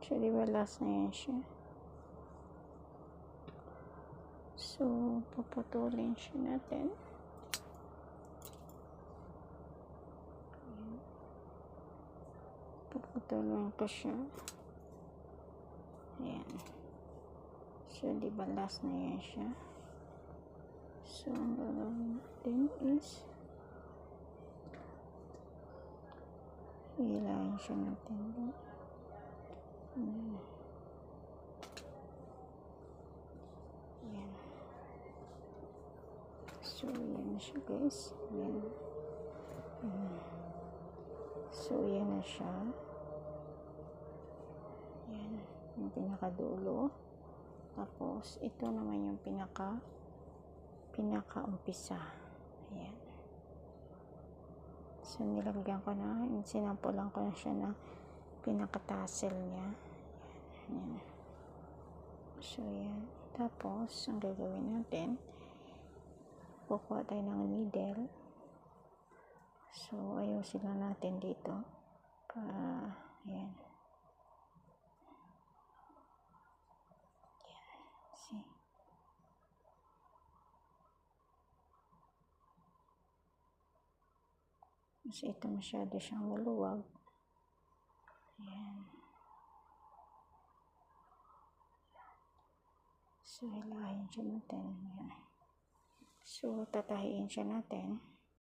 So, di ba last na yan siya? So, puputulin siya natin. Puputulin ko siya. Ayan. So, di ba last na yan siya? So, ang gagawin natin is hilahin siya natin. Ayan. Ayan. So, yan na siya guys. Ayan. Ayan. So, yan na siya. Ayan. Yung pinakadulo. Tapos, ito naman yung pinaka-umpisa. Ayan. So, nilagyan ko na, sinampulan ko na siya ng pinaka-tassel niya. Ayan. So, yan. Tapos, ang gagawin natin, kukuha tayo ng needle. So, ayusin lang natin dito. Ayan. See? Kasi ito masyado siyang maluwag. Ayan. So, hilahin siya natin. Ayan. So, tatahiin siya natin.